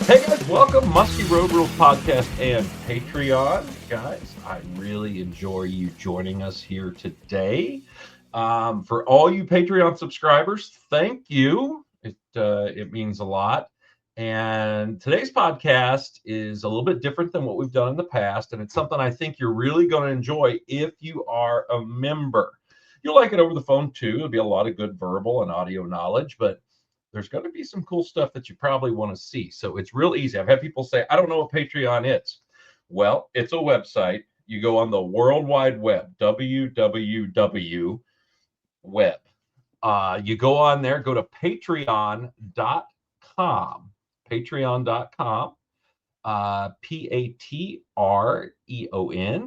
Hey guys, welcome Musky Road Rules podcast and Patreon. Guys, I really enjoy you joining us here today. For all you Patreon subscribers, thank you. It means a lot. And today's podcast is a little bit different than what we've done in the past, and it's something I think you're really going to enjoy if you are a member. You'll like it over the phone too. It'll be a lot of good verbal and audio knowledge, but there's going to be some cool stuff that you probably want to see. So it's real easy. I've had people say, I don't know what Patreon is. Well, it's a website. You go on the World Wide Web, www web. You go on there, go to patreon.com, patreon.com, Patreon,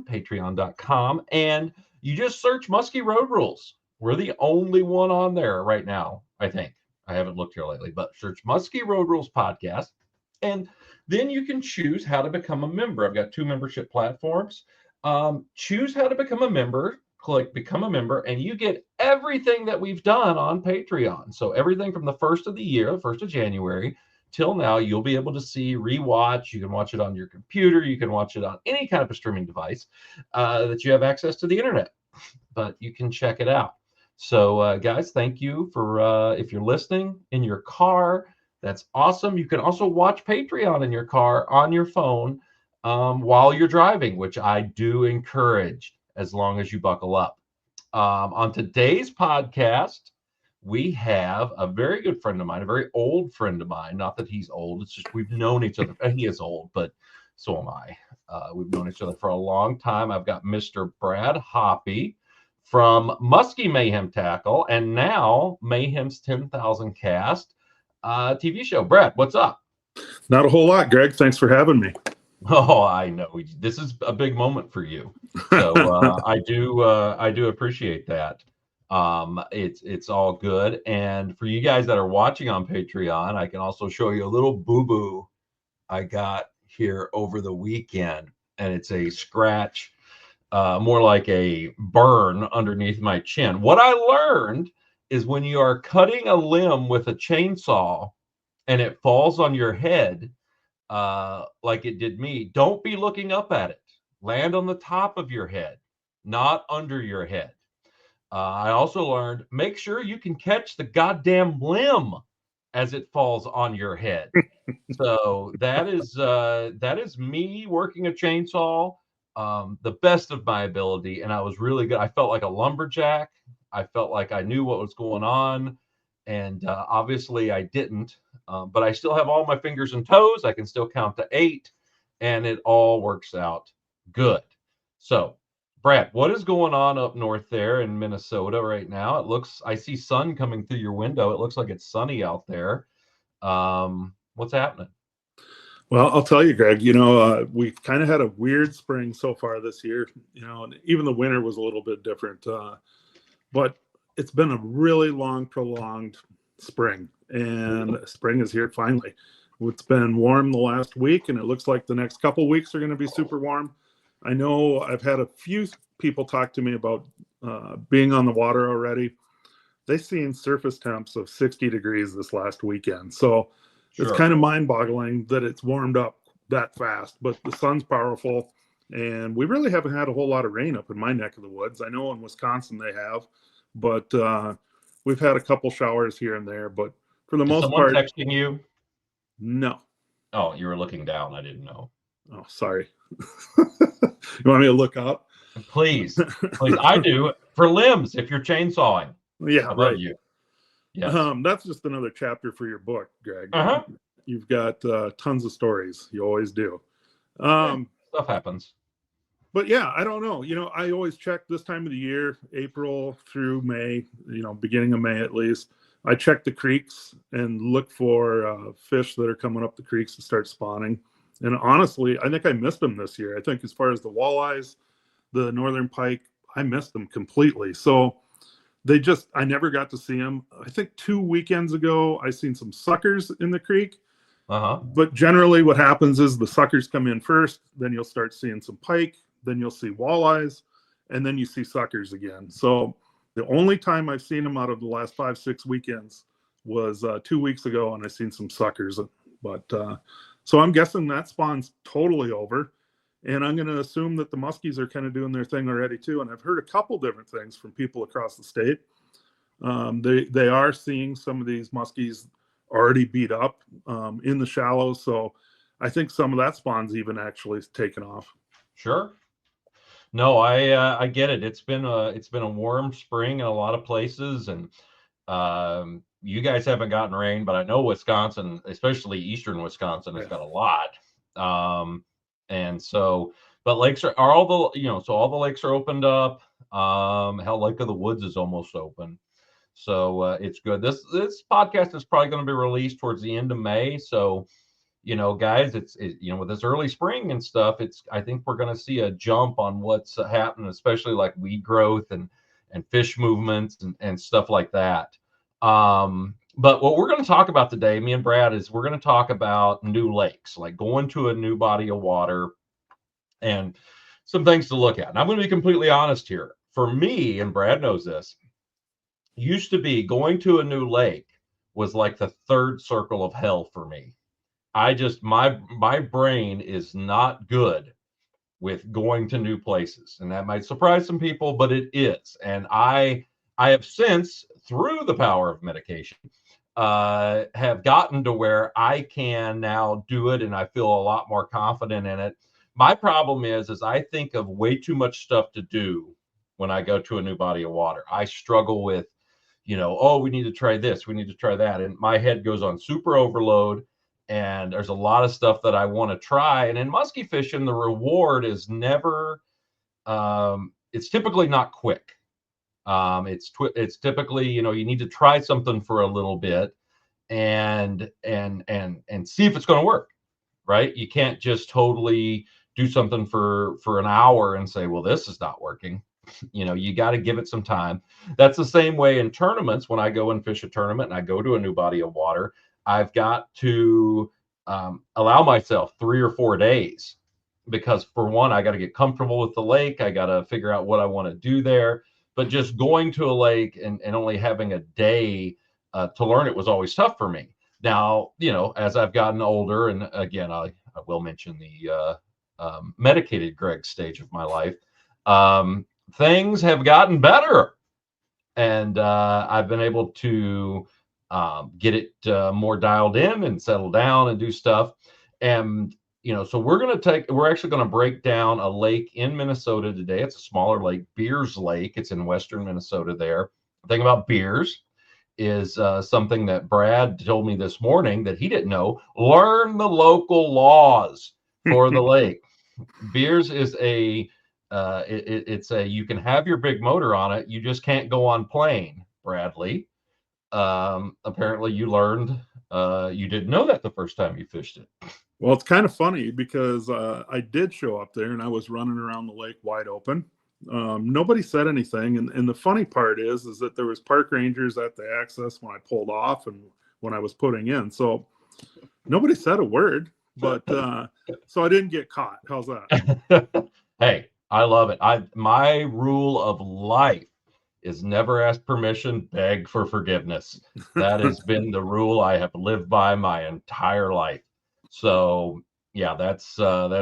patreon.com, and you just search Musky Road Rules. We're the only one on there right now, I think. I haven't looked here lately, but search Musky Road Rules podcast. And then you can choose how to become a member. I've got 2 membership platforms. Choose how to become a member, click become a member, and you get everything that we've done on Patreon. So everything from the first of the year, the 1st of January, till now, you'll be able to see, rewatch. You can watch it on your computer. You can watch it on any kind of a streaming device that you have access to the internet, but you can check it out. So, guys, thank you for if you're listening in your car. That's awesome. You can also watch Patreon in your car on your phone while you're driving, which I do encourage as long as you buckle up. On today's podcast, we have a very good friend of mine, a very old friend of mine. Not that he's old. It's just we've known each other. He is old, but so am I. We've known each other for a long time. I've got Mr. Brad Hoppe from Musky Mayhem Tackle, and now Mayhem's 10,000 Cast TV show. Brad, what's up? Not a whole lot, Greg. Thanks for having me. Oh, I know. This is a big moment for you. So I do appreciate that. It's all good. And for you guys that are watching on Patreon, I can also show you a little boo-boo I got here over the weekend. And it's a scratch, more like a burn underneath my chin. What I learned is when you are cutting a limb with a chainsaw and it falls on your head, like it did me, don't be looking up at it. Land on the top of your head, not under your head. I also learned, make sure you can catch the goddamn limb as it falls on your head. So that is me working a chainsaw, the best of my ability, and I was really good. I felt like a lumberjack. I felt like I knew what was going on, and obviously I didn't. But I still have all my fingers and toes. I can still count to 8, and it all works out good. So, Brad, what is going on up north there in Minnesota right now? I see sun coming through your window. It looks like it's sunny out there. What's happening? Well, I'll tell you, Greg, we've kind of had a weird spring so far this year, and even the winter was a little bit different. But it's been a really long, prolonged spring, and spring is here finally. It's been warm the last week, and it looks like the next couple weeks are going to be super warm. I know I've had a few people talk to me about being on the water already. They've seen surface temps of 60 degrees this last weekend. So It's kind of mind-boggling that it's warmed up that fast, but the sun's powerful, and we really haven't had a whole lot of rain up in my neck of the woods. I know in Wisconsin they have, but we've had a couple showers here and there, but for the most part... texting you? No. Oh, you were looking down. I didn't know. Oh, sorry. You want me to look up? Please. I do. For limbs, if you're chainsawing. Yeah, right. You. Yes. That's just another chapter for your book, Greg. Uh-huh. You've got tons of stories. You always do. Stuff happens. But yeah, I don't know. I always check this time of the year, April through May, beginning of May at least. I check the creeks and look for fish that are coming up the creeks to start spawning. And honestly, I think I missed them this year. I think as far as the walleyes, the northern pike, I missed them completely. So I never got to see them. I think 2 weekends ago, I seen some suckers in the creek. Uh-huh. But generally what happens is the suckers come in first, then you'll start seeing some pike, then you'll see walleyes, and then you see suckers again. So the only time I've seen them out of the last 5-6 weekends was 2 weeks ago, and I seen some suckers. But So I'm guessing that spawn's totally over. And I'm going to assume that the muskies are kind of doing their thing already too. And I've heard a couple different things from people across the state. They are seeing some of these muskies already beat up in the shallows. So I think some of that spawn's even actually taken off. Sure. No, I get it. It's been a warm spring in a lot of places, and you guys haven't gotten rain, but I know Wisconsin, especially eastern Wisconsin, has got a lot. And so, but lakes are all the, so all the lakes are opened up. Hell, Lake of the Woods is almost open. So it's good. This podcast is probably going to be released towards the end of May. So, guys, it's with this early spring and stuff, I think we're going to see a jump on what's happening, especially like weed growth and fish movements and stuff like that. But what we're going to talk about today, me and Brad, is we're going to talk about new lakes, like going to a new body of water and some things to look at. And I'm going to be completely honest here. For me, and Brad knows this, used to be going to a new lake was like the third circle of hell for me. My brain is not good with going to new places, and that might surprise some people, but it is. And I have since, through the power of medication, have gotten to where I can now do it, and I feel a lot more confident in it. My problem is I think of way too much stuff to do when I go to a new body of water. I struggle with, oh, we need to try this, we need to try that, and my head goes on super overload. And there's a lot of stuff that I want to try. And in musky fishing, the reward is never, it's typically not quick. It's typically, you need to try something for a little bit and see if it's going to work, right? You can't just totally do something for an hour and say, well, this is not working. You got to give it some time. That's the same way in tournaments. When I go and fish a tournament and I go to a new body of water, I've got to allow myself 3 or 4 days, because for one, I got to get comfortable with the lake. I got to figure out what I want to do there. But just going to a lake and only having a day to learn it was always tough for me. Now, as I've gotten older, and again, I will mention the medicated Gregg stage of my life, things have gotten better. And I've been able to get it more dialed in and settle down and do stuff. And, so we're actually going to break down a lake in Minnesota today. It's a smaller lake, Beers Lake. It's in western Minnesota there. The thing about Beers is something that Brad told me this morning that he didn't know. Learn the local laws for the lake. Beers is it's you can have your big motor on it. You just can't go on plane, Bradley. Apparently you learned, you didn't know that the first time you fished it. Well, it's kind of funny because I did show up there and I was running around the lake wide open. Nobody said anything. And the funny part is that there was park rangers at the access when I pulled off and when I was putting in. So nobody said a word, but so I didn't get caught. How's that? Hey, I love it. My rule of life is never ask permission, beg for forgiveness. That has been the rule I have lived by my entire life. So yeah, that's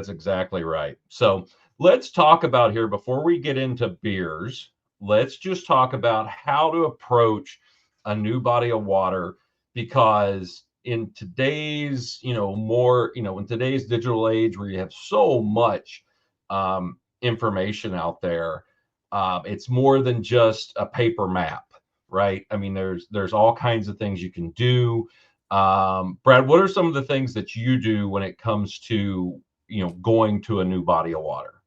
exactly right. So let's talk about here, before we get into beers, let's just talk about how to approach a new body of water, because in today's, in today's digital age where you have so much information out there, it's more than just a paper map, right? I mean, there's all kinds of things you can do. Brad, what are some of the things that you do when it comes to, going to a new body of water?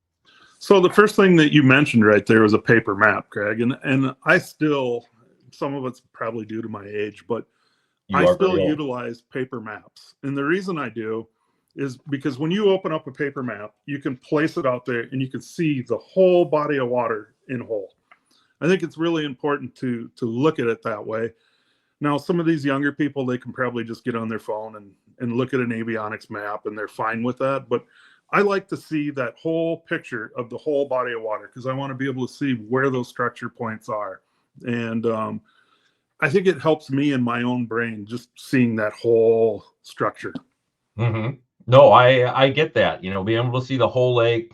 So the first thing that you mentioned right there was a paper map, Greg, and I still, some of it's probably due to my age, but I still utilize paper maps. And the reason I do is because when you open up a paper map, you can place it out there and you can see the whole body of water in whole. I think it's really important to look at it that way. Now, some of these younger people, they can probably just get on their phone and look at an avionics map and they're fine with that. But I like to see that whole picture of the whole body of water because I want to be able to see where those structure points are. And I think it helps me in my own brain just seeing that whole structure. Mm-hmm. No, I get that, being able to see the whole lake,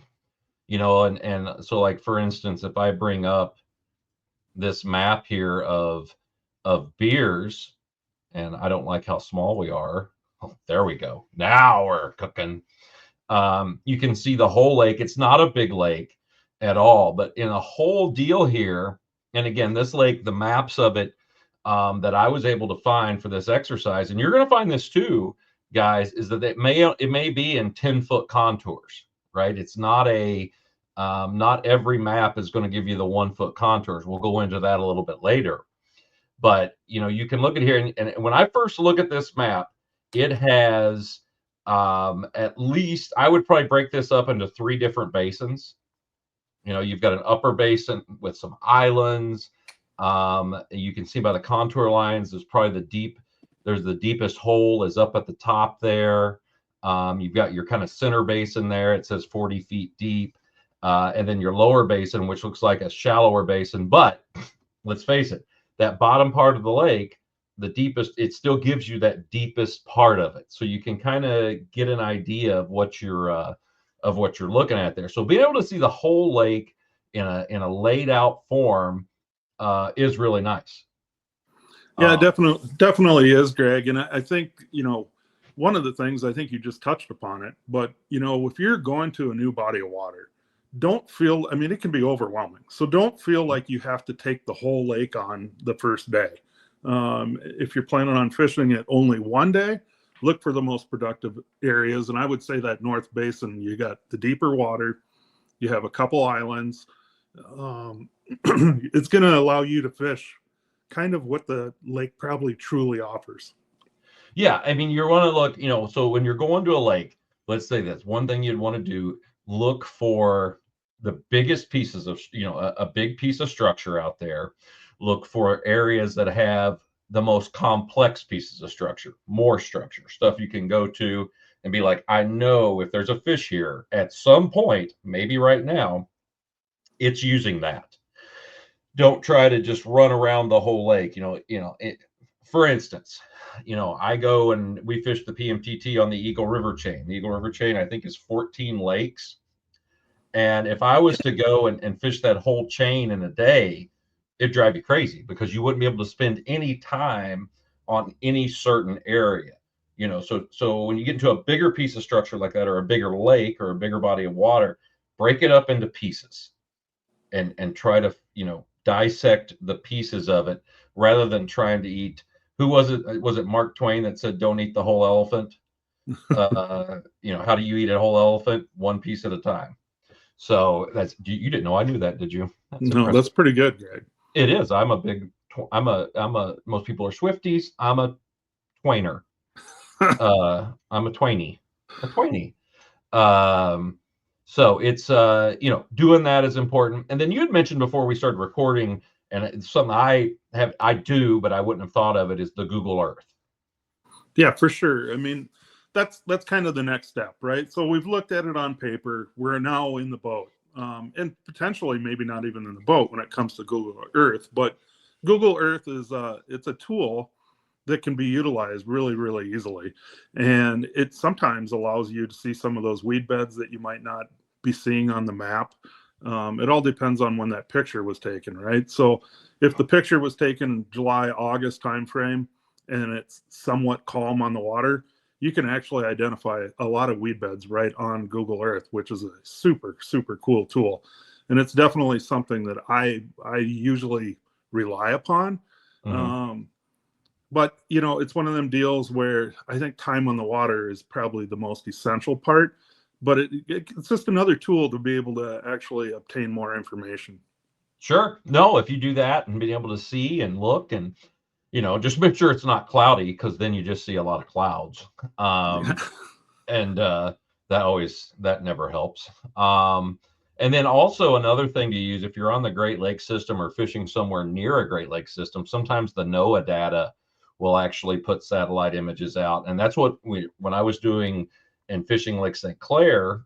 and so like for instance, if I bring up this map here of beers, and I don't like how small we are. Oh, there we go. Now we're cooking. You can see the whole lake. It's not a big lake at all, but in a whole deal here, and again, this lake, the maps of it that I was able to find for this exercise, and you're going to find this too, guys, is that it may be in 10-foot contours, right? It's not not every map is going to give you the 1-foot contours. We'll go into that a little bit later. But you can look at here, and when I first look at this map, it has at least, I would probably break this up into 3 different basins. You've got an upper basin with some islands. You can see by the contour lines, there's the deepest hole is up at the top there. You've got your kind of center basin there. It says 40 feet deep. And then your lower basin, which looks like a shallower basin. But let's face it, that bottom part of the lake, the deepest, it still gives you that deepest part of it. So you can kind of get an idea of what you're looking at there. So being able to see the whole lake in a laid out form is really nice. Yeah, definitely is, Greg. And I think, one of the things, I think you just touched upon it, but, if you're going to a new body of water, don't feel, it can be overwhelming. So don't feel like you have to take the whole lake on the first day. If you're planning on fishing it only one day, look for the most productive areas. And I would say that North Basin, you got the deeper water, you have a couple islands. It's going to allow you to fish kind of what the lake probably truly offers. Yeah, you want to look, so when you're going to a lake, let's say that's one thing you'd want to do, look for the biggest pieces of, a big piece of structure out there. Look for areas that have the most complex pieces of structure, more structure, stuff you can go to and be like, I know if there's a fish here at some point, maybe right now, it's using that. Don't try to just run around the whole lake. For instance, I go and we fish the PMTT on the Eagle River chain. The Eagle River chain, I think, is 14 lakes. And if I was to go and fish that whole chain in a day, it'd drive you crazy because you wouldn't be able to spend any time on any certain area. So when you get into a bigger piece of structure like that, or a bigger lake or a bigger body of water, break it up into pieces and try to, dissect the pieces of it rather than trying to eat. Who was it? Was it Mark Twain that said, don't eat the whole elephant? How do you eat a whole elephant? One piece at a time. So you didn't know I knew that, did you? That's pretty good, Greg. It is. Most people are Swifties. I'm a Twainer. I'm a Twainie. So it's, doing that is important. And then you had mentioned before we started recording, and it's something I do, but I wouldn't have thought of it, is the Google Earth. Yeah, for sure. That's kind of the next step, right? So we've looked at it on paper. We're now in the boat, and potentially maybe not even in the boat when it comes to Google Earth. But Google Earth is it's a tool that can be utilized really, really easily, and it sometimes allows you to see some of those weed beds that you might not be seeing on the map. It all depends on when that picture was taken, right? So if the picture was taken July, August timeframe, and it's somewhat calm on the water, you can actually identify a lot of weed beds right on Google Earth, which is a super, super cool tool. And it's definitely something that I usually rely upon. Mm-hmm. But, it's one of them deals where I think time on the water is probably the most essential part. But it's just another tool to be able to actually obtain more information. Sure. No, if you do that and being able to see and look and, just make sure it's not cloudy, because then you just see a lot of clouds. And that never helps. And then also another thing to use, if you're on the Great Lakes system or fishing somewhere near a Great Lakes system, sometimes the NOAA data will actually put satellite images out. And that's what when I was doing and fishing Lake St. Clair,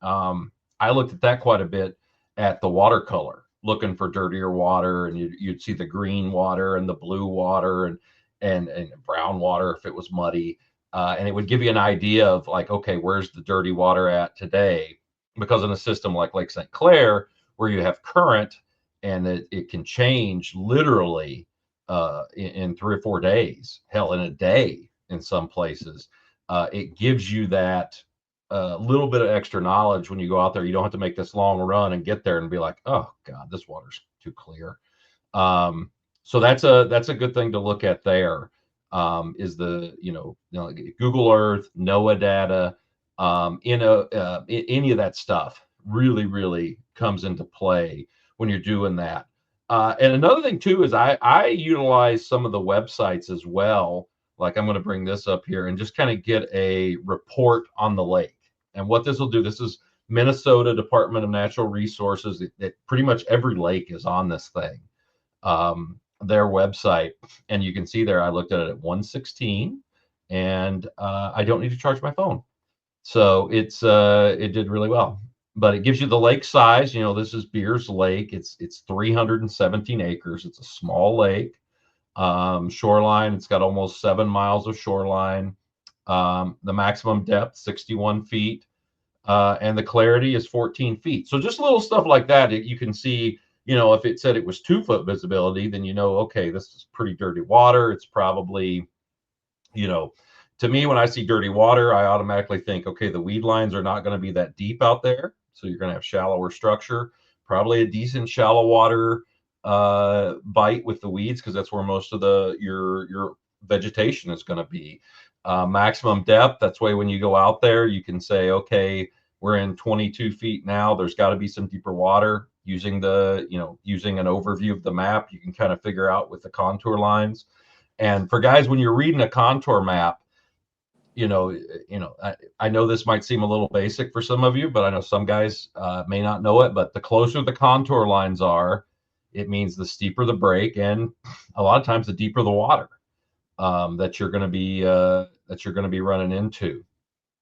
I looked at that quite a bit at the watercolor, looking for dirtier water, and you'd see the green water and the blue water and brown water if it was muddy. and it would give you an idea of like, okay, where's the dirty water at today? Because in a system like Lake St. Clair, where you have current and it can change literally in 3 or 4 days, hell, in a day in some places, it gives you that little bit of extra knowledge when you go out there. You don't have to make this long run and get there and be like, oh God, this water's too clear. So that's a good thing to look at there. Is the Google Earth, NOAA data, any of that stuff really comes into play when you're doing that. And another thing too is I utilize some of the websites as well. Like I'm going to bring this up here and just kind of get a report on the lake. And what this will do, this is Minnesota Department of Natural Resources. Pretty much every lake is on this thing. Their website, and you can see there I looked at it at 116, and I don't need to charge my phone, so it did really well. But it gives you the lake size. This is Beers Lake. It's 317 acres. It's a small lake. Shoreline, it's got almost 7 miles of shoreline. The maximum depth 61 feet, and the clarity is 14 feet. So just little stuff like that you can see. If it said it was 2-foot visibility, then okay, this is pretty dirty water. It's probably, to me, when I see dirty water, I automatically think, okay, the weed lines are not going to be that deep out there. So you're going to have shallower structure, probably a decent shallow water bite with the weeds, because that's where most of your vegetation is going to be. Maximum depth, that's why when you go out there, you can say, okay, we're in 22 feet now. There's got to be some deeper water. Using using an overview of the map, you can kind of figure out with the contour lines. And for guys, when you're reading a contour map, I know this might seem a little basic for some of you, but I know some guys may not know it. But the closer the contour lines are, it means the steeper the break, and a lot of times the deeper the water that you're going to be running into.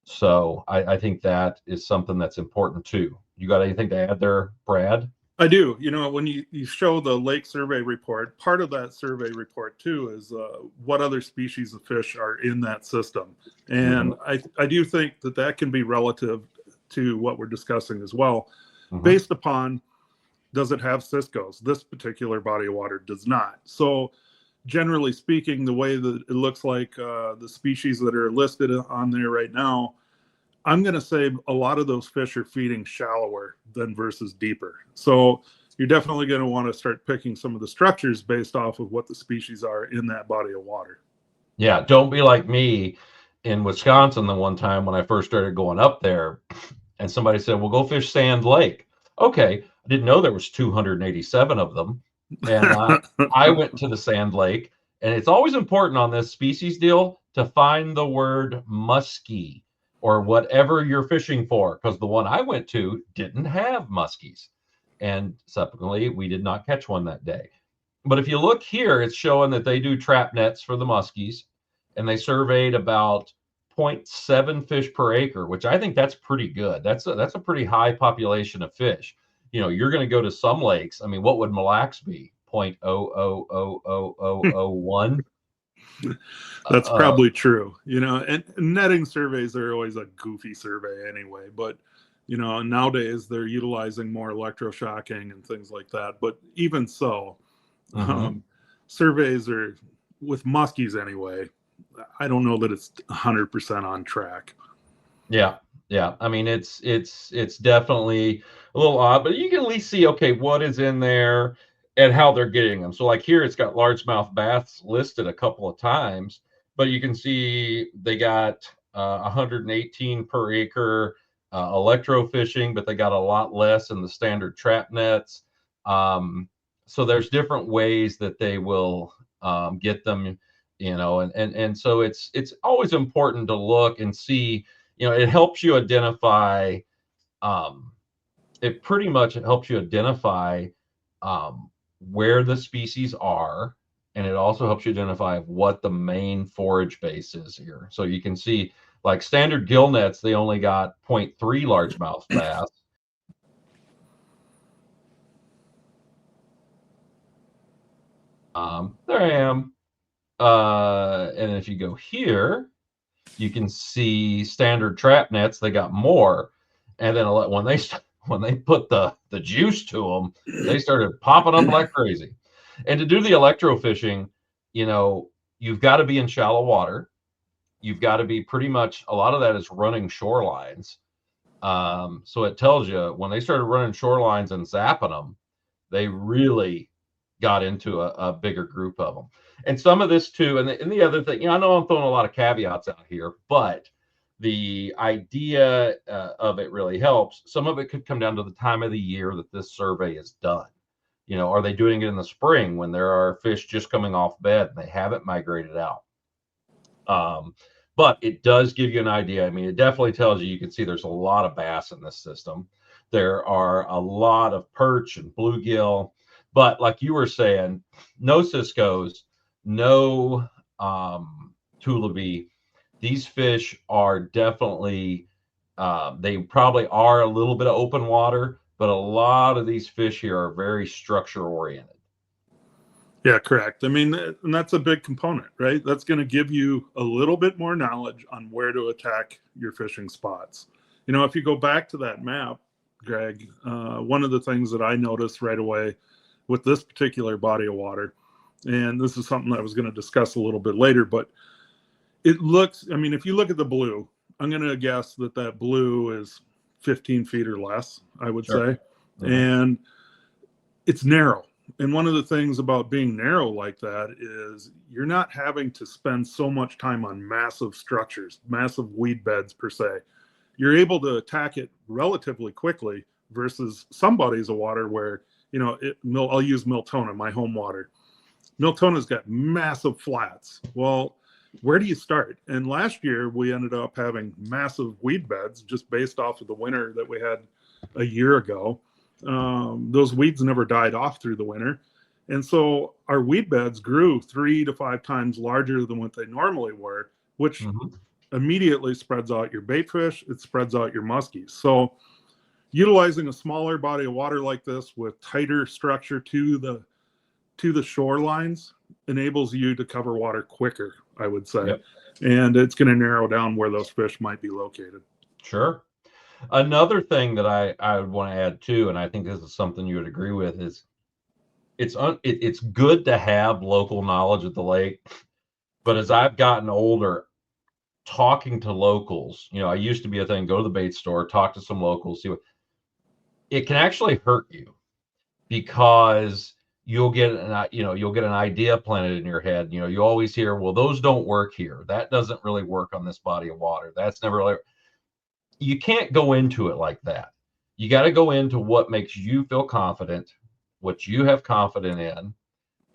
So I think that is something that's important too. You got anything to add there, Brad? I do. When you show the lake survey report, part of that survey report too is what other species of fish are in that system. And I do think that can be relative to what we're discussing as well, based upon, does it have ciscos? This particular body of water does not. So generally speaking, the way that it looks like the species that are listed on there right now, I'm going to say a lot of those fish are feeding shallower than versus deeper. So you're definitely going to want to start picking some of the structures based off of what the species are in that body of water. Yeah, don't be like me in Wisconsin the one time when I first started going up there, and somebody said, well, go fish Sand Lake. Okay, I didn't know there was 287 of them. And I went to the Sand Lake, and it's always important on this species deal to find the word musky or whatever you're fishing for, because the one I went to didn't have muskies. And subsequently, we did not catch one that day. But if you look here, it's showing that they do trap nets for the muskies, and they surveyed about 0.7 fish per acre, which I think that's pretty good. That's a pretty high population of fish. You're going to go to some lakes. I mean, what would Mille Lacs be? 0.000001. That's probably true. And netting surveys are always a goofy survey anyway, but nowadays they're utilizing more electroshocking and things like that. But even so, surveys are, with muskies anyway, I don't know that it's 100% on track. Yeah. I mean, it's definitely a little odd, but you can at least see, okay, what is in there and how they're getting them. So like here, it's got largemouth bass listed a couple of times, but you can see they got 118 per acre electro fishing, but they got a lot less in the standard trap nets. So there's different ways that they will get them, and so it's always important to look and see. It helps you identify. It pretty much helps you identify where the species are, and it also helps you identify what the main forage base is here. So you can see, like standard gill nets, they only got 0.3 largemouth bass. There I am. And if you go here, You can see standard trap nets, they got more. And then when they put the juice to them, they started popping up like crazy. And to do the electrofishing, you've got to be in shallow water. You've got to be pretty much, a lot of that is running shorelines. So it tells you when they started running shorelines and zapping them, they really got into a bigger group of them. And some of this too, and the other thing, I know I'm throwing a lot of caveats out here, but the idea of it really helps. Some of it could come down to the time of the year that this survey is done. Are they doing it in the spring when there are fish just coming off bed and they haven't migrated out? But it does give you an idea. I mean, it definitely tells you can see there's a lot of bass in this system. There are a lot of perch and bluegill, but like you were saying, no Cisco's, no Tulaby. These fish are definitely, they probably are a little bit of open water, but a lot of these fish here are very structure oriented. Yeah, correct. I mean, and that's a big component, right? That's going to give you a little bit more knowledge on where to attack your fishing spots. If you go back to that map, Greg, one of the things that I noticed right away with this particular body of water, and this is something I was going to discuss a little bit later, but it looks, I mean, if you look at the blue, I'm going to guess that blue is 15 feet or less, I would say. Mm-hmm. And it's narrow. And one of the things about being narrow like that is you're not having to spend so much time on massive structures, massive weed beds per se. You're able to attack it relatively quickly versus some bodies of water where, I'll use Miltona, my home water. Miltona's got massive flats. Well, where do you start? And last year we ended up having massive weed beds just based off of the winter that we had a year ago. Those weeds never died off through the winter. And so our weed beds grew 3 to 5 times larger than what they normally were, which immediately spreads out your bait fish. It spreads out your muskies. So utilizing a smaller body of water like this with tighter structure to the shorelines enables you to cover water quicker, I would say. Yep. And it's going to narrow down where those fish might be located. Sure. Another thing that I would want to add too, and I think this is something you would agree with, is it's good to have local knowledge of the lake. But as I've gotten older, talking to locals, I used to be a thing, go to the bait store, talk to some locals, see what it can actually hurt you, because you'll get an idea planted in your head. You always hear, well, those don't work here. That doesn't really work on this body of water. That's never really. You can't go into it like that. You got to go into what makes you feel confident, what you have confidence in,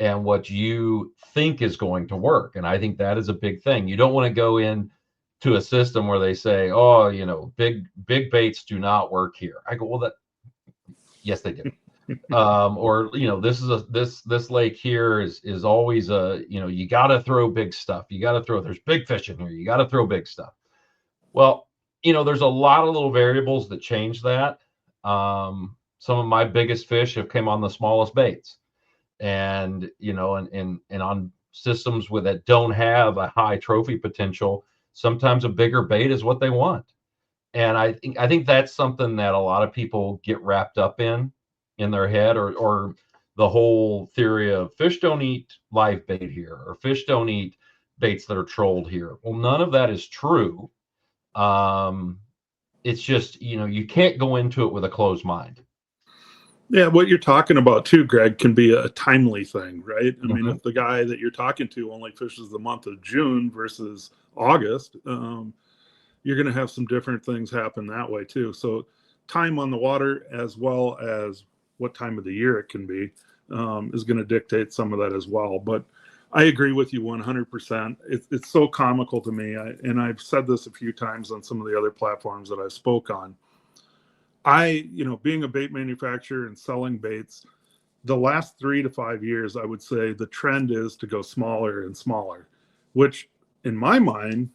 and what you think is going to work. And I think that is a big thing. You don't want to go in to a system where they say, oh, big baits do not work here. I go, well, yes, they do. Or this lake here is always you got to throw big stuff. There's big fish in here. You got to throw big stuff. Well, there's a lot of little variables that change that. Some of my biggest fish have came on the smallest baits, and and on systems that don't have a high trophy potential, sometimes a bigger bait is what they want. And I think that's something that a lot of people get wrapped up in their head, or the whole theory of fish don't eat live bait here, or fish don't eat baits that are trolled here. Well, none of that is true. It's just, you can't go into it with a closed mind. Yeah, what you're talking about too, Greg, can be a timely thing, right? I mean, if the guy that you're talking to only fishes the month of June versus August, you're going to have some different things happen that way too. So time on the water, as well as what time of the year it can be, is going to dictate some of that as well. But I agree with you 100%. It's so comical to me. And I've said this a few times on some of the other platforms that I spoke on. Being a bait manufacturer and selling baits, the last 3 to 5 years, I would say the trend is to go smaller and smaller, which in my mind,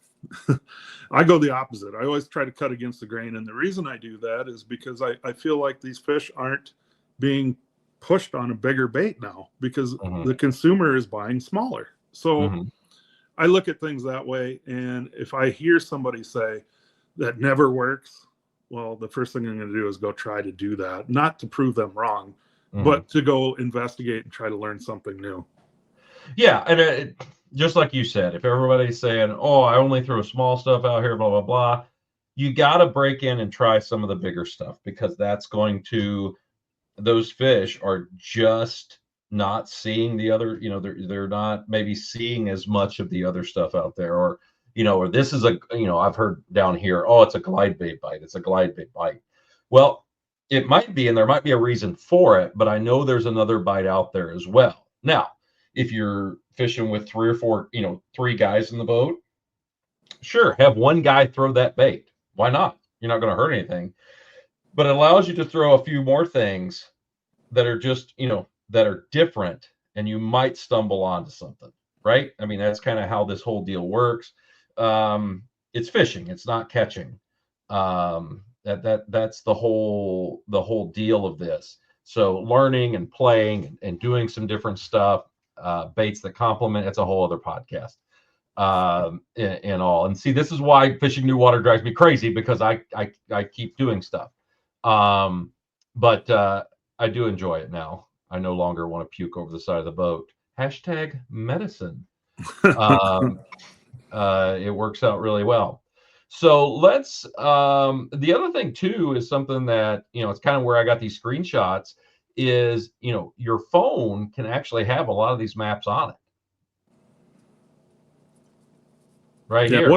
I go the opposite. I always try to cut against the grain. And the reason I do that is because I feel like these fish aren't being pushed on a bigger bait now, because the consumer is buying smaller. So I look at things that way. And if I hear somebody say that never works, well, the first thing I'm going to do is go try to do that, not to prove them wrong, but to go investigate and try to learn something new. Yeah, and just like you said, if everybody's saying, "Oh, I only throw small stuff out here," blah blah blah, you got to break in and try some of the bigger stuff, because that's going to, those fish are just not seeing the other, they're not maybe seeing as much of the other stuff out there, or or this is a, I've heard down here, oh, it's a glide bait bite, it's a glide bait bite. Well, it might be, and there might be a reason for it, but I know there's another bite out there as well. Now, if you're fishing with three or four, three guys in the boat, sure, have one guy throw that bait. Why not? You're not going to hurt anything. But it allows you to throw a few more things that are just, that are different, and you might stumble onto something, right? I mean, that's kind of how this whole deal works. It's fishing, it's not catching. That's the whole deal of this. So learning and playing and doing some different stuff, baits that complement, it's a whole other podcast. And all. And see, this is why fishing new water drives me crazy, because I keep doing stuff. But I do enjoy it now. I no longer want to puke over the side of the boat. #medicine. It works out really well. So let's, the other thing too is something that, it's kind of where I got these screenshots is, your phone can actually have a lot of these maps on it. Right here.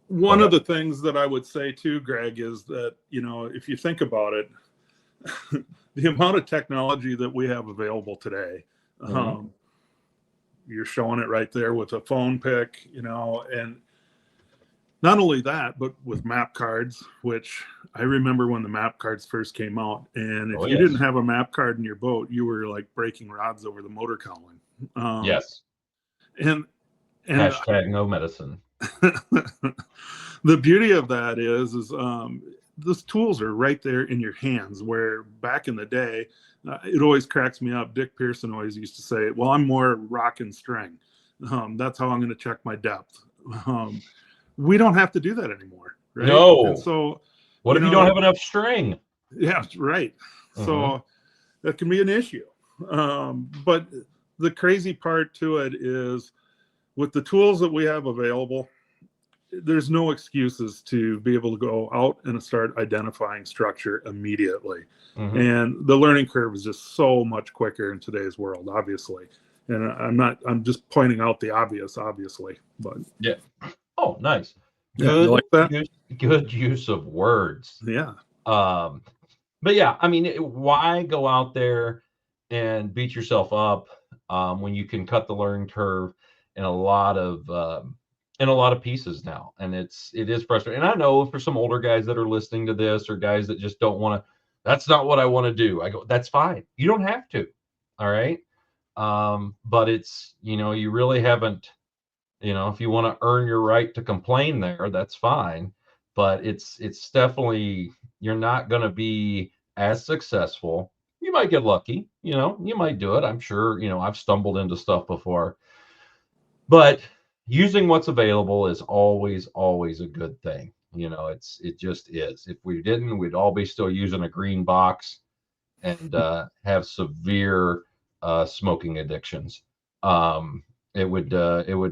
One of the things that I would say too, Greg, is that, if you think about it, the amount of technology that we have available today, you're showing it right there with a phone pick, and not only that, but with map cards, which I remember when the map cards first came out. And if you didn't have a map card in your boat, you were like breaking rods over the motor cowling. Yes. And #NoMedicine. The beauty of that is those tools are right there in your hands, where back in the day, it always cracks me up. Dick Pearson always used to say, well, I'm more rock and string. That's how I'm going to check my depth. We don't have to do that anymore. Right? No. And so what if you don't have enough string? Yeah, right. So that can be an issue. But the crazy part to it is, with the tools that we have available, there's no excuses to be able to go out and start identifying structure immediately. And the learning curve is just so much quicker in today's world, obviously. And I'm just pointing out the obvious, obviously. But yeah. Oh, nice. Good, you like that? Good use of words. Yeah. But yeah, I mean, why go out there and beat yourself up when you can cut the learning curve in a lot of pieces now? And it is frustrating. And I know for some older guys that are listening to this, or guys that just don't want to, that's not what I want to do. I go, that's fine. You don't have to. All right. But it's, you really haven't, if you want to earn your right to complain there, that's fine. But it's definitely, you're not going to be as successful. You might get lucky, you might do it. I'm sure, I've stumbled into stuff before. But using what's available is always a good thing. It just is. If we didn't, we'd all be still using a green box and have severe smoking addictions. It would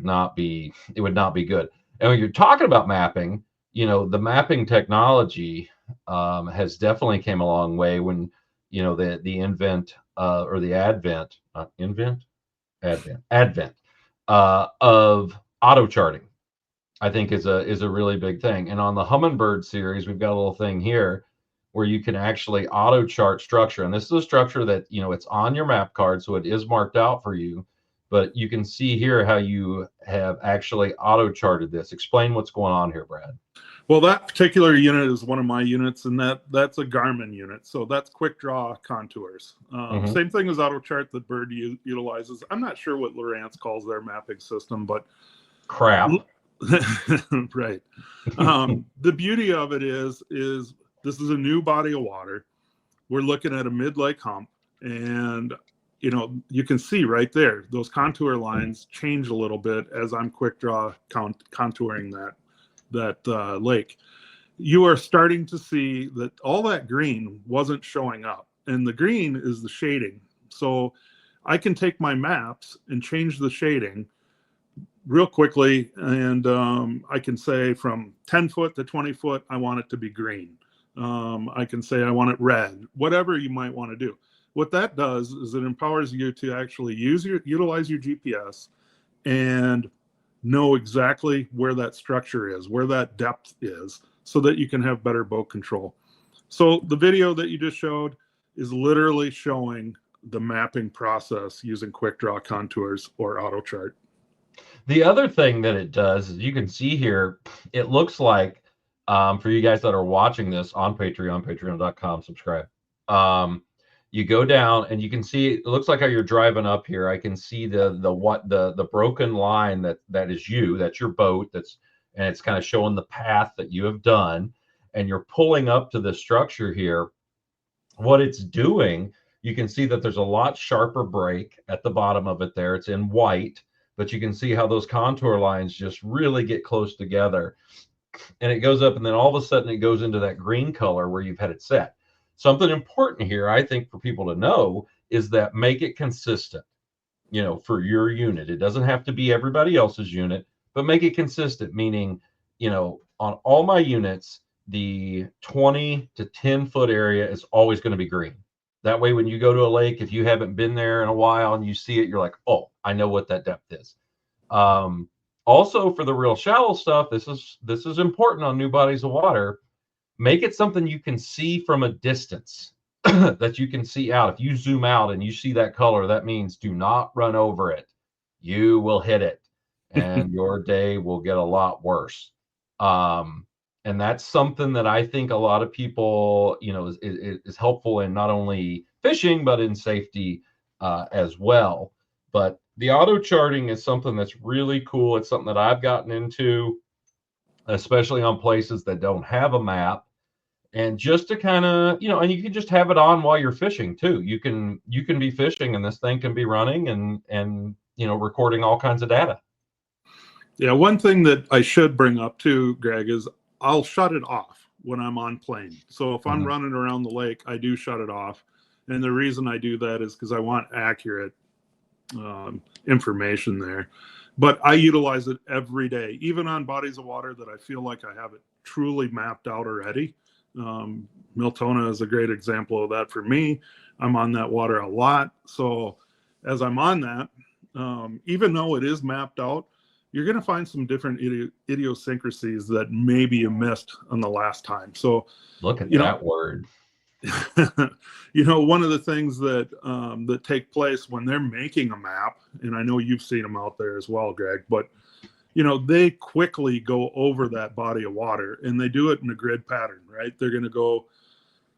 not be good. And when you're talking about mapping, the mapping technology has definitely came a long way. When the advent of auto charting, I think is a really big thing. And on the Humminbird series, we've got a little thing here where you can actually auto chart structure. And this is a structure that, it's on your map card, so it is marked out for you. But you can see here how you have actually auto charted this. Explain what's going on here, Brad. Well, that particular unit is one of my units, and that's a Garmin unit. So that's quick draw contours. Same thing as auto chart that Bird utilizes. I'm not sure what Lowrance calls their mapping system, but crap. Right. The beauty of it is this is a new body of water. We're looking at a mid-lake hump, and you know, you can see right there, those contour lines change a little bit as I'm quick draw contouring that lake. You are starting to see that all that green wasn't showing up, and the green is the shading. So I can take my maps and change the shading real quickly, and I can say from 10 foot to 20 foot, I want it to be green. I can say I want it red, whatever you might want to do. What that does is it empowers you to actually utilize your GPS and know exactly where that structure is, where that depth is, so that you can have better boat control. So the video that you just showed is literally showing the mapping process using quick draw contours or auto chart. The other thing that it does is you can see here, it looks like, for you guys that are watching this on Patreon, patreon.com, subscribe. You go down and you can see, it looks like how you're driving up here. I can see the broken line that is you, that's your boat, and it's kind of showing the path that you have done, and you're pulling up to the structure here. What it's doing, you can see that there's a lot sharper break at the bottom of it there. It's in white, but you can see how those contour lines just really get close together. And it goes up, and then all of a sudden it goes into that green color where you've had it set. Something important here, I think, for people to know is that make it consistent, you know, for your unit. It doesn't have to be everybody else's unit, but make it consistent, meaning, you know, on all my units, the 20 to 10 foot area is always going to be green. That way, when you go to a lake, if you haven't been there in a while and you see it, you're like, oh, I know what that depth is. Also, for the real shallow stuff, this is important on new bodies of water. Make it something you can see from a distance, that you can see out. If you zoom out and you see that color, that means do not run over it. You will hit it, and your day will get a lot worse. And that's something that I think a lot of people, you know, is helpful in not only fishing, but in safety as well. But the auto charting is something that's really cool. It's something that I've gotten into, especially on places that don't have a map. And just to kind of, you know, and you can just have it on while you're fishing too. You can be fishing and this thing can be running and you know, recording all kinds of data. Yeah, one thing that I should bring up too, Greg, is I'll shut it off when I'm on plane. So if I'm running around the lake, I do shut it off. And the reason I do that is because I want accurate information there. But I utilize it every day, even on bodies of water that I feel like I have it truly mapped out already. Miltona is a great example of that for me. I'm on that water a lot. So as I'm on that, even though it is mapped out, you're going to find some different idiosyncrasies that maybe you missed on the last time. So look at that word. You know, one of the things that that take place when they're making a map, and I know you've seen them out there as well, Greg, but you know, they quickly go over that body of water, and they do it in a grid pattern, right? They're going to go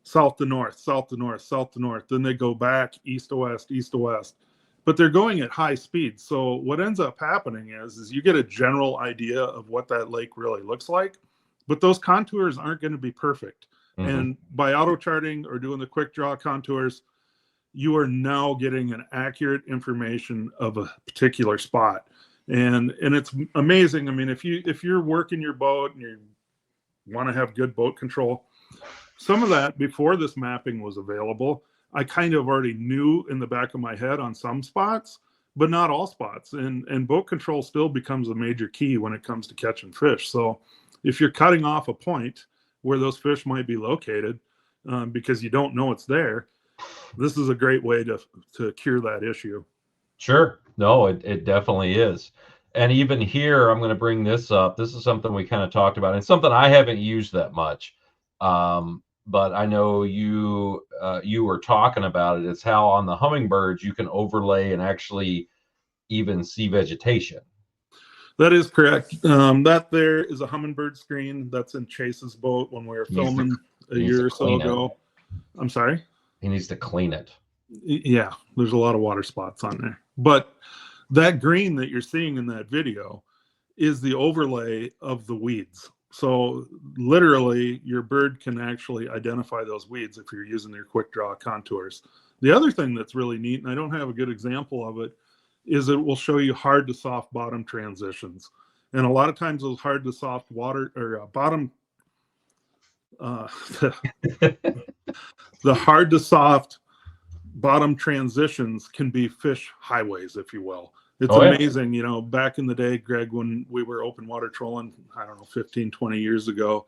south to north, south to north, south to north. Then they go back east to west, east to west. But they're going at high speed. So what ends up happening is you get a general idea of what that lake really looks like, but those contours aren't going to be perfect. And by auto charting or doing the quick draw contours, you are now getting an accurate information of a particular spot. And it's amazing. I mean, if you're working your boat and you want to have good boat control, some of that before this mapping was available, I kind of already knew in the back of my head on some spots, but not all spots. And boat control still becomes a major key when it comes to catching fish. So if you're cutting off a point where those fish might be located because you don't know it's there, this is a great way to cure that issue. Sure. No, it definitely is. And even here, I'm going to bring this up. This is something we kind of talked about, and something I haven't used that much. But I know you were talking about it. It's how on the hummingbirds you can overlay and actually even see vegetation. That is correct. That there is a hummingbird screen that's in Chase's boat when we were filming a year or so ago. I'm sorry? He needs to clean it. Yeah, there's a lot of water spots on there. But that green that you're seeing in that video is the overlay of the weeds. So literally your bird can actually identify those weeds if you're using your quick draw contours. The other thing that's really neat, and I don't have a good example of it, is it will show you hard to soft bottom transitions. And a lot of times those hard to soft water or bottom, the hard to soft bottom transitions can be fish highways, if you will. It's amazing, you know, back in the day, Greg, when we were open water trolling, I don't know, 15, 20 years ago,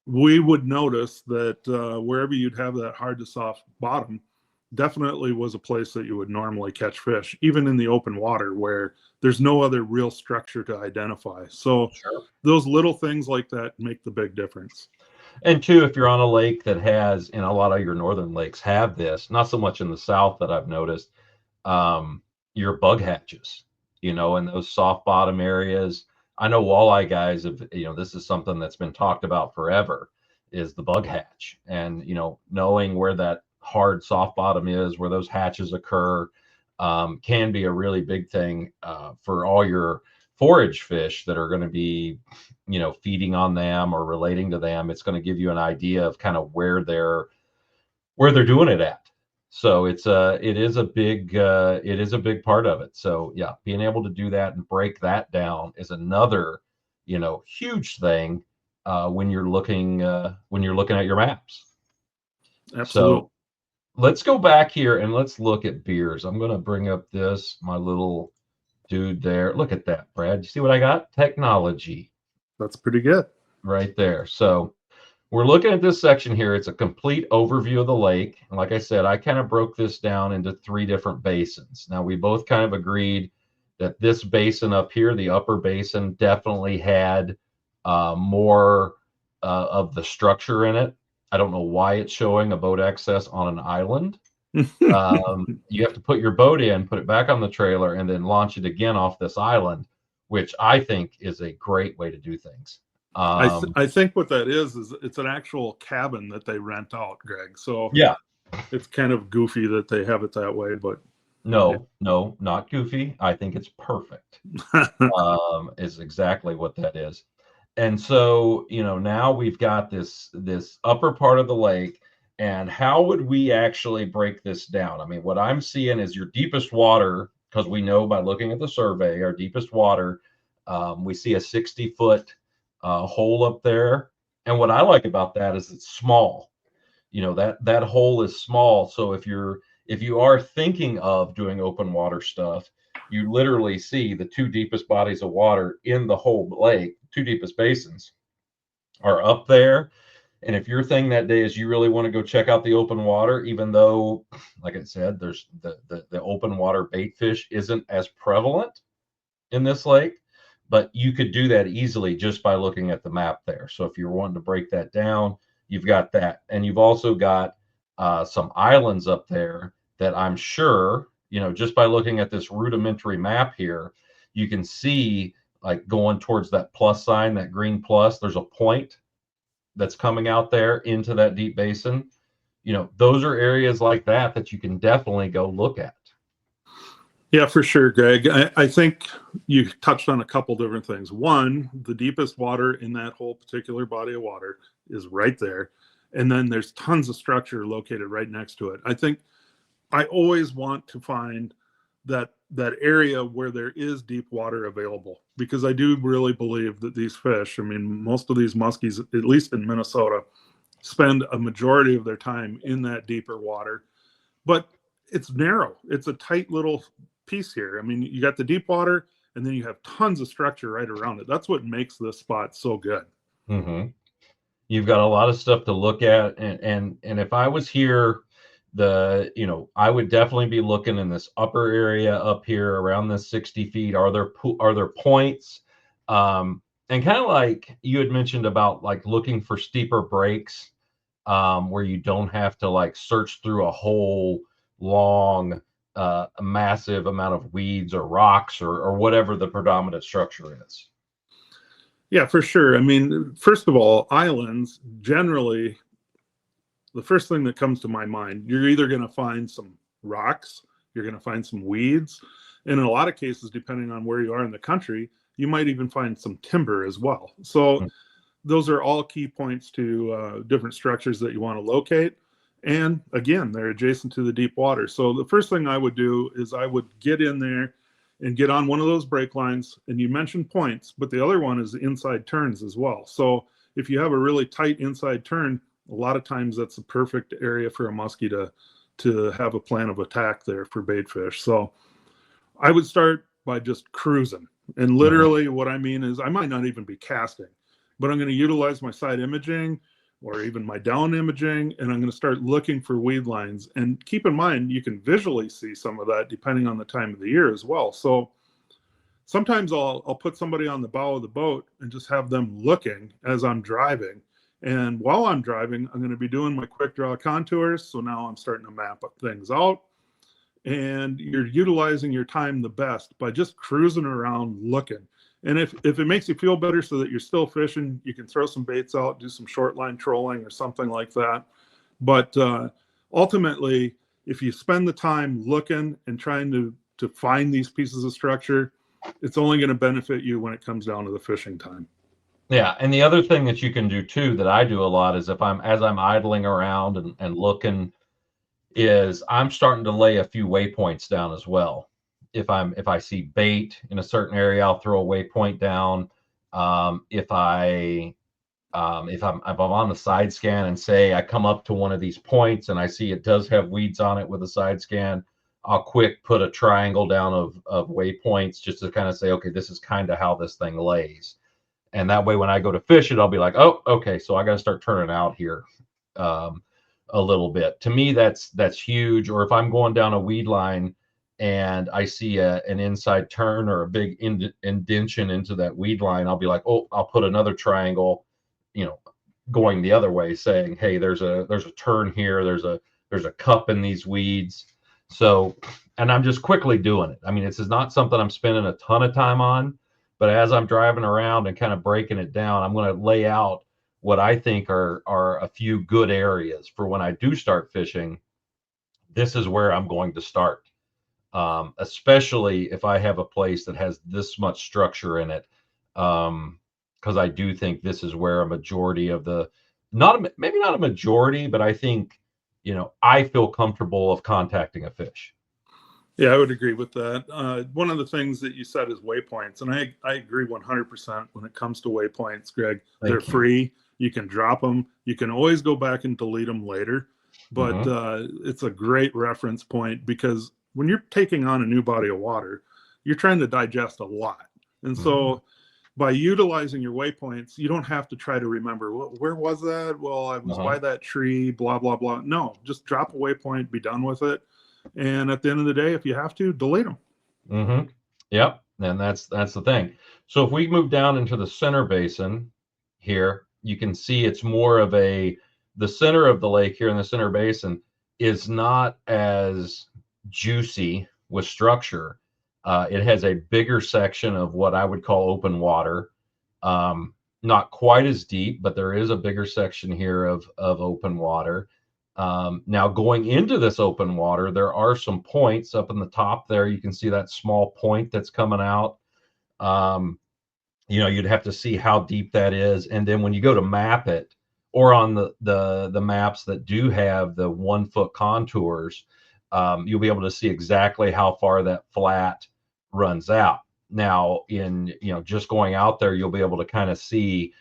we would notice that wherever you'd have that hard to soft bottom definitely was a place that you would normally catch fish, even in the open water where there's no other real structure to identify. So those little things like that make the big difference. And two, if you're on a lake that has, and a lot of your northern lakes have this, not so much in the south that I've noticed, your bug hatches, you know, in those soft bottom areas. I know walleye guys have, you know, this is something that's been talked about forever, is the bug hatch. And, you know, knowing where that hard soft bottom is, where those hatches occur, can be a really big thing for all your forage fish that are going to be, you know, feeding on them or relating to them. It's going to give you an idea of kind of where they're doing it at. So it is a big part of it. So yeah, being able to do that and break that down is another, you know, huge thing when you're looking at your maps. Absolutely. So let's go back here and let's look at beers. I'm going to bring up my little dude there. Look at that, Brad. You see what I got? Technology. That's pretty good. Right there. So we're looking at this section here. It's a complete overview of the lake. And like I said, I kind of broke this down into 3 different basins. Now, we both kind of agreed that this basin up here, the upper basin, definitely had more of the structure in it. I don't know why it's showing a boat access on an island. You have to put your boat in, put it back on the trailer, and then launch it again off this island, which I think is a great way to do things. I think what that is it's an actual cabin that they rent out, Greg. So yeah, it's kind of goofy that they have it that way, but no, not goofy. I think it's perfect. Is exactly what that is. And so, you know, now we've got this upper part of the lake. And how would we actually break this down? I mean, what I'm seeing is your deepest water, because we know by looking at the survey, our deepest water, we see a 60-foot hole up there. And what I like about that is it's small. You know, that hole is small. So if you are thinking of doing open water stuff, you literally see the 2 deepest bodies of water in the whole lake, 2 deepest basins are up there. And if your thing that day is you really want to go check out the open water, even though, like I said, there's the open water bait fish isn't as prevalent in this lake, but you could do that easily just by looking at the map there. So if you're wanting to break that down, you've got that. And you've also got some islands up there that I'm sure, you know, just by looking at this rudimentary map here, you can see like going towards that plus sign, that green plus, there's a point that's coming out there into that deep basin. You know, those are areas like that you can definitely go look at. Yeah, for sure, Greg. I think you touched on a couple different things. One, the deepest water in that whole particular body of water is right there. And then there's tons of structure located right next to it. I think I always want to find that area where there is deep water available, because I do really believe that these fish, I mean, most of these muskies, at least in Minnesota, spend a majority of their time in that deeper water. But it's narrow. It's a tight little piece here. I mean, you got the deep water, and then you have tons of structure right around it. That's what makes this spot so good. Mm-hmm. You've got a lot of stuff to look at, and if I was here, I would definitely be looking in this upper area up here around the 60 feet. Are there points? And kind of like you had mentioned about like looking for steeper breaks, where you don't have to like search through a whole long, a massive amount of weeds or rocks or whatever the predominant structure is. Yeah, for sure. I mean, first of all, islands, generally, the first thing that comes to my mind, you're either going to find some rocks, you're going to find some weeds, and in a lot of cases, depending on where you are in the country, you might even find some timber as well. So those are all key points to different structures that you want to locate. And again, they're adjacent to the deep water. So the first thing I would do is I would get in there and get on one of those break lines. And you mentioned points, but the other one is inside turns as well. So if you have a really tight inside turn, a lot of times that's the perfect area for a muskie to have a plan of attack there for bait fish. So I would start by just cruising. And literally what I mean is I might not even be casting, but I'm going to utilize my side imaging or even my down imaging, and I'm going to start looking for weed lines. And keep in mind, you can visually see some of that depending on the time of the year as well. So sometimes I'll put somebody on the bow of the boat and just have them looking as I'm driving. And while I'm driving, I'm going to be doing my quick draw contours. So now I'm starting to map things out. And you're utilizing your time the best by just cruising around looking. And if it makes you feel better so that you're still fishing, you can throw some baits out, do some short line trolling or something like that. But ultimately, if you spend the time looking and trying to find these pieces of structure, it's only going to benefit you when it comes down to the fishing time. Yeah, and the other thing that you can do too, that I do a lot, is as I'm idling around and looking, is I'm starting to lay a few waypoints down as well. If I see bait in a certain area, I'll throw a waypoint down. If I'm on the side scan and say I come up to one of these points and I see it does have weeds on it with a side scan, I'll quick put a triangle down of waypoints just to kind of say, okay, this is kind of how this thing lays. And that way, when I go to fish it, I'll be like, oh, okay, so I got to start turning out here a little bit. To me, that's huge. Or if I'm going down a weed line and I see an inside turn or a big indention into that weed line, I'll be like, oh, I'll put another triangle, going the other way, saying, hey, there's a turn here, there's a cup in these weeds. So, and I'm just quickly doing it. I mean, this is not something I'm spending a ton of time on, but as I'm driving around and kind of breaking it down, I'm going to lay out what I think are a few good areas for when I do start fishing. This is where I'm going to start, especially if I have a place that has this much structure in it, because I do think this is where a majority of maybe not a majority, but I think, I feel comfortable of contacting a fish. Yeah, I would agree with that. One of the things that you said is waypoints, and I agree 100% when it comes to waypoints, Greg. They're free. You can drop them. You can always go back and delete them later, but it's a great reference point because when you're taking on a new body of water, you're trying to digest a lot. And so by utilizing your waypoints, you don't have to try to remember, where was that? Well, I was by that tree, blah, blah, blah. No, just drop a waypoint, be done with it. And at the end of the day, if you have to, delete them. Yep. And that's the thing. So if we move down into the center basin here, you can see it's more of the center of the lake here in the center basin is not as juicy with structure. It has a bigger section of what I would call open water. Not quite as deep, but there is a bigger section here of open water. Now going into this open water, there are some points up in the top there. You can see that small point that's coming out. You'd have to see how deep that is. And then when you go to map it, or on the maps that do have the 1 foot contours, you'll be able to see exactly how far that flat runs out. Now in, just going out there, you'll be able to kind of see,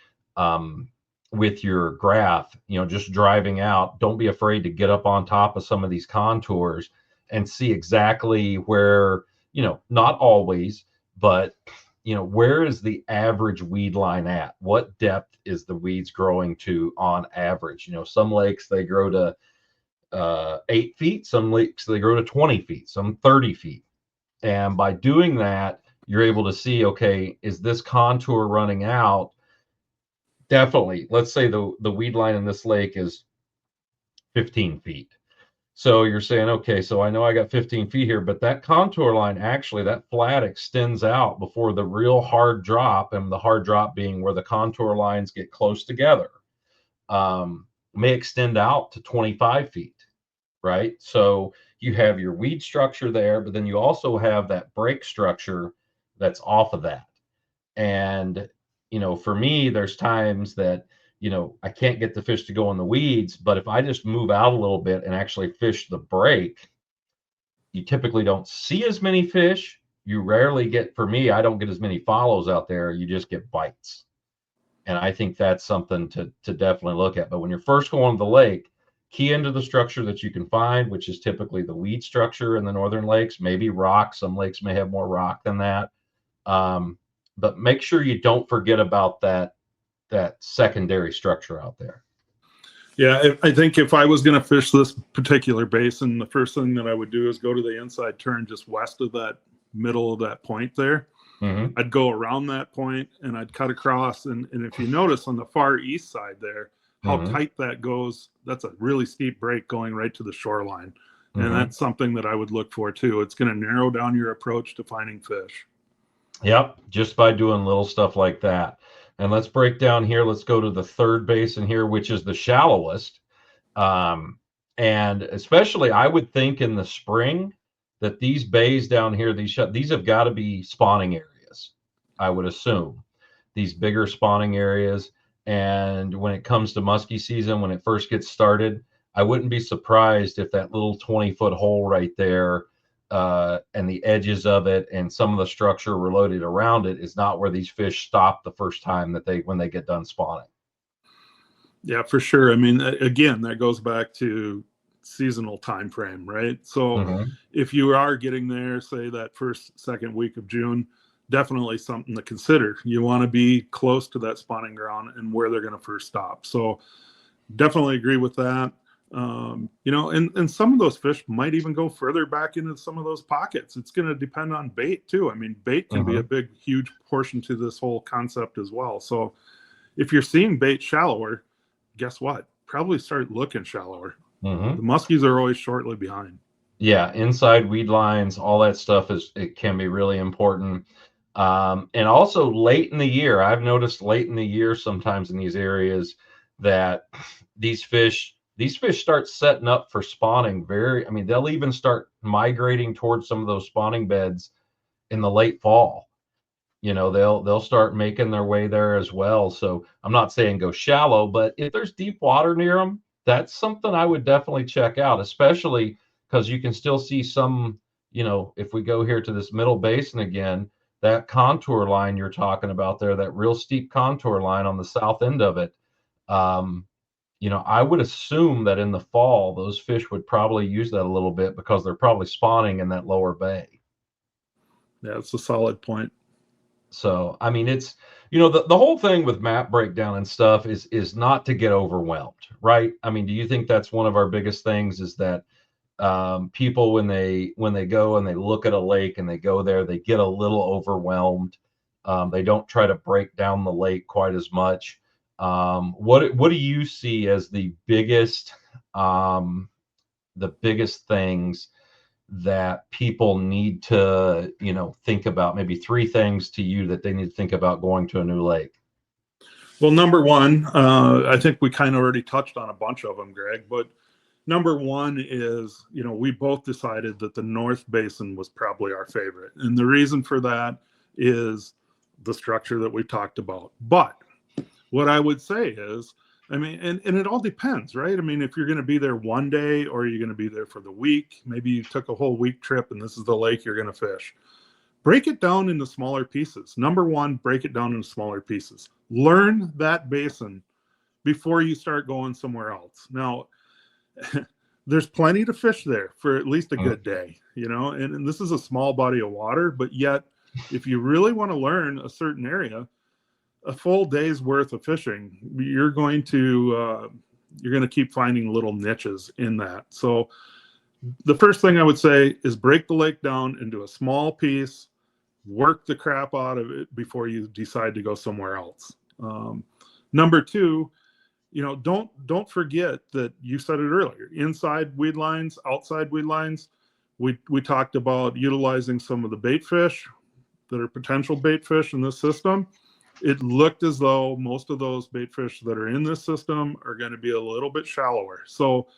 with your graph, just driving out, don't be afraid to get up on top of some of these contours and see exactly where, not always, but, where is the average weed line at? What depth is the weeds growing to on average? Some lakes, they grow to 8 feet, some lakes, they grow to 20 feet, some 30 feet. And by doing that, you're able to see, okay, is this contour running out? Definitely. Let's say the weed line in this lake is 15 feet. So you're saying, okay, so I know I got 15 feet here, but that contour line, actually, that flat extends out before the real hard drop, and the hard drop being where the contour lines get close together, may extend out to 25 feet, right? So you have your weed structure there, but then you also have that break structure that's off of that. And for me, there's times that, I can't get the fish to go in the weeds, but if I just move out a little bit and actually fish the break, you typically don't see as many fish. You rarely get, for me, I don't get as many follows out there. You just get bites. And I think that's something to definitely look at. But when you're first going to the lake, key into the structure that you can find, which is typically the weed structure in the northern lakes, maybe rock. Some lakes may have more rock than that. But make sure you don't forget about that secondary structure out there. Yeah, I think if I was going to fish this particular basin, the first thing that I would do is go to the inside turn just west of that middle of that point there. Mm-hmm. I'd go around that point and I'd cut across. And if you notice on the far east side there, how mm-hmm. tight that goes, that's a really steep break going right to the shoreline. Mm-hmm. And that's something that I would look for too. It's going to narrow down your approach to finding fish. Yep, just by doing little stuff like that. And let's break down here. Let's go to the third basin here, which is the shallowest. And especially, I would think in the spring that these bays down here, these have got to be spawning areas, I would assume. These bigger spawning areas. And when it comes to musky season, when it first gets started, I wouldn't be surprised if that little 20-foot hole right there and the edges of it and some of the structure reloaded around it is not where these fish stop the first time when they get done spawning. Yeah, for sure. I mean, again, that goes back to seasonal time frame, right? So mm-hmm. if you are getting there, say that second week of June, definitely something to consider. You want to be close to that spawning ground and where they're going to first stop. So definitely agree with that. And some of those fish might even go further back into some of those pockets. It's going to depend on bait too. I mean, bait can be a big, huge portion to this whole concept as well. So if you're seeing bait shallower, guess what? Probably start looking shallower. The muskies are always shortly behind. Yeah. Inside weed lines, all that stuff it can be really important. And also late in the year, I've noticed late in the year, sometimes in these areas that these fish start setting up for spawning they'll even start migrating towards some of those spawning beds in the late fall. They'll start making their way there as well. So I'm not saying go shallow, but if there's deep water near them, that's something I would definitely check out, especially because you can still see some, if we go here to this middle basin again, that contour line you're talking about there, that real steep contour line on the south end of it. I would assume that in the fall, those fish would probably use that a little bit because they're probably spawning in that lower bay. Yeah, it's a solid point. So, I mean, it's, the whole thing with map breakdown and stuff is not to get overwhelmed, right? I mean, do you think that's one of our biggest things is that people, when they go and they look at a lake and they go there, they get a little overwhelmed. They don't try to break down the lake quite as much. What do you see as the biggest things that people need to think about? Maybe 3 things to you that they need to think about going to a new lake. Well, number one, I think we kind of already touched on a bunch of them, Greg, but number one is, we both decided that the North Basin was probably our favorite. And the reason for that is the structure that we talked about. But what I would say is, and it all depends, right? I mean, if you're going to be there one day or you're going to be there for the week, maybe you took a whole week trip and this is the lake you're going to fish. Break it down into smaller pieces. Number one, break it down into smaller pieces. Learn that basin before you start going somewhere else. Now, there's plenty to fish there for at least a good day, and this is a small body of water, but yet if you really want to learn a certain area, a full day's worth of fishing, you're going to keep finding little niches in that. So the first thing I would say is break the lake down into a small piece, work the crap out of it before you decide to go somewhere else. Number two, don't forget that you said it earlier, inside weed lines, outside weed lines. We talked about utilizing some of the bait fish that are potential bait fish in this system. It looked as though most of those bait fish that are in this system are going to be a little bit shallower. So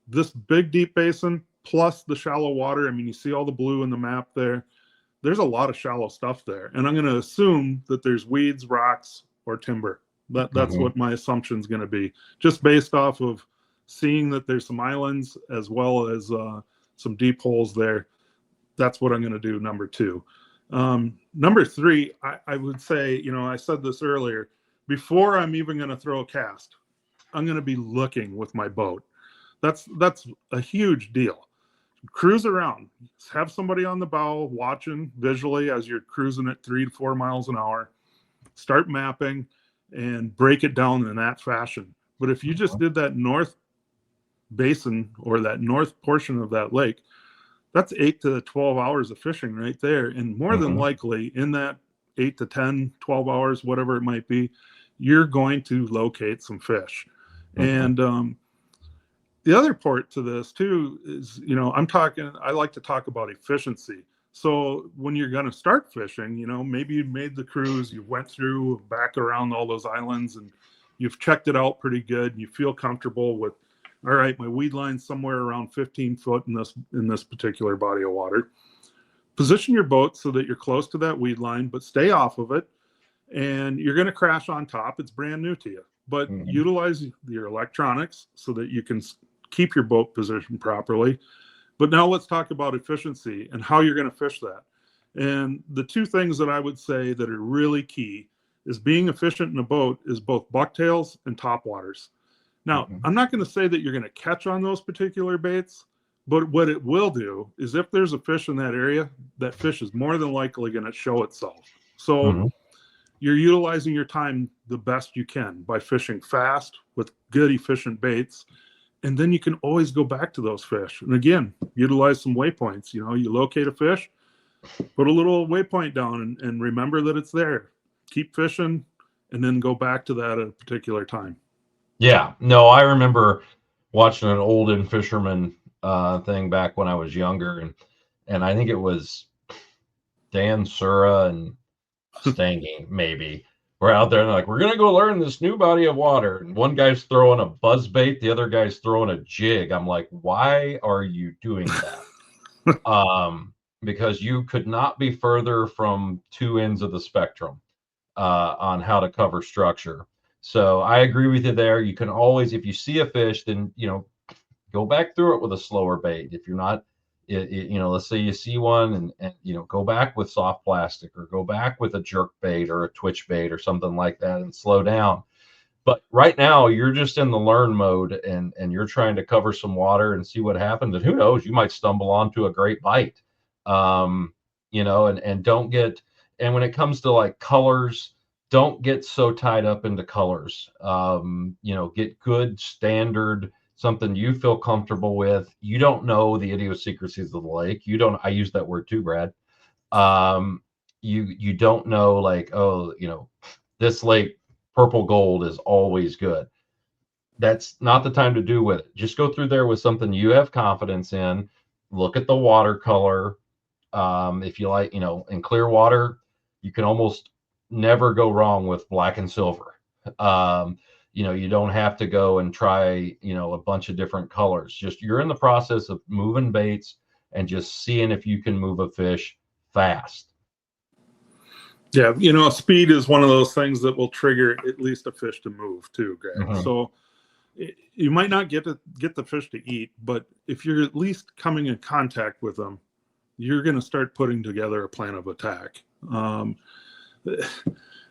this big deep basin plus the shallow water, I mean, you see all the blue in the map there. There's a lot of shallow stuff there. And I'm going to assume that there's weeds, rocks, or timber. That's what my assumption is going to be, just based off of seeing that there's some islands as well as some deep holes there. That's what I'm going to do, number 2. Number 3, I would say, I said this earlier, before I'm even going to throw a cast, I'm going to be looking with my boat. That's a huge deal. Cruise around, have somebody on the bow watching visually as you're cruising at 3 to 4 miles an hour. Start mapping and break it down in that fashion. But if you just did that north basin or that north portion of that lake, that's 8 to 12 hours of fishing right there. And more than likely in that 8 to 10, 12 hours, whatever it might be, you're going to locate some fish. And the other part to this too is, I like to talk about efficiency. So when you're going to start fishing, maybe you made the cruise, you went through back around all those islands and you've checked it out pretty good. And you feel comfortable with, all right, my weed line's somewhere around 15 foot in this particular body of water. Position your boat so that you're close to that weed line, but stay off of it. And you're going to crash on top. It's brand new to you, but utilize your electronics so that you can keep your boat positioned properly. But now let's talk about efficiency and how you're going to fish that. And the 2 things that I would say that are really key is being efficient in a boat is both bucktails and topwaters. Now, I'm not going to say that you're going to catch on those particular baits, but what it will do is if there's a fish in that area, that fish is more than likely going to show itself. So you're utilizing your time the best you can by fishing fast with good, efficient baits. And then you can always go back to those fish. And again, utilize some waypoints. You locate a fish, put a little waypoint down and remember that it's there. Keep fishing and then go back to that at a particular time. Yeah, no, I remember watching an olden fisherman thing back when I was younger. And I think it was Dan Sura and Stangy, maybe. We're out there and like, we're going to go learn this new body of water. And one guy's throwing a buzz bait. The other guy's throwing a jig. I'm like, why are you doing that? Because you could not be further from 2 ends of the spectrum on how to cover structure. So I agree with you there. You can always, if you see a fish, then, go back through it with a slower bait. If you're not, let's say you see one and go back with soft plastic or go back with a jerk bait or a twitch bait or something like that and slow down. But right now you're just in the learn mode and you're trying to cover some water and see what happens. And who knows, you might stumble onto a great bite. And don't get, and when it comes to like colors, don't get so tied up into colors. Get good standard, something you feel comfortable with. You don't know the idiosyncrasies of the lake. I use that word too, Brad. You don't know like, this lake purple gold is always good. That's not the time to do with it. Just go through there with something you have confidence in. Look at the watercolor. If you like, in clear water, you can almost never go wrong with black and silver. You don't have to go and try, a bunch of different colors. Just you're in the process of moving baits and just seeing if you can move a fish fast. Yeah, speed is one of those things that will trigger at least a fish to move too, Greg. So you might not get the fish to eat, but if you're at least coming in contact with them, you're going to start putting together a plan of attack.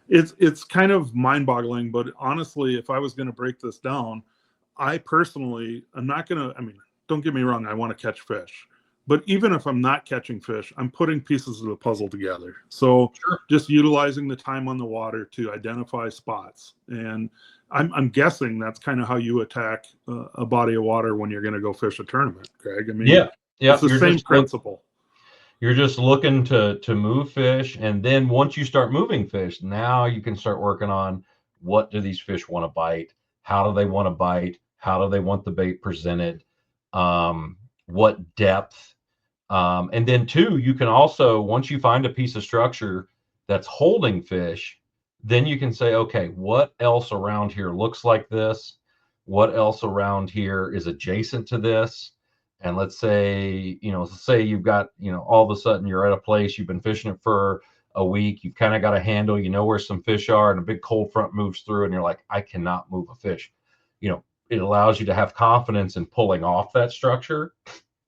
It's kind of mind-boggling, but honestly, if I was going to break this down, I personally am not going to, don't get me wrong, I want to catch fish. But even if I'm not catching fish, I'm putting pieces of the puzzle together. So just utilizing the time on the water to identify spots. And I'm guessing that's kind of how you attack a body of water when you're going to go fish a tournament, Greg. It's the same principle. You're just looking to move fish. And then once you start moving fish, now you can start working on what do these fish want to bite? How do they want to bite? How do they want the bait presented? What depth? And then too, you can also, once you find a piece of structure that's holding fish, then you can say, okay, what else around here looks like this? What else around here is adjacent to this? And let's say you've got, all of a sudden you're at a place, you've been fishing it for a week. You kind of got a handle, you know where some fish are, and a big cold front moves through and you're like, I cannot move a fish. It allows you to have confidence in pulling off that structure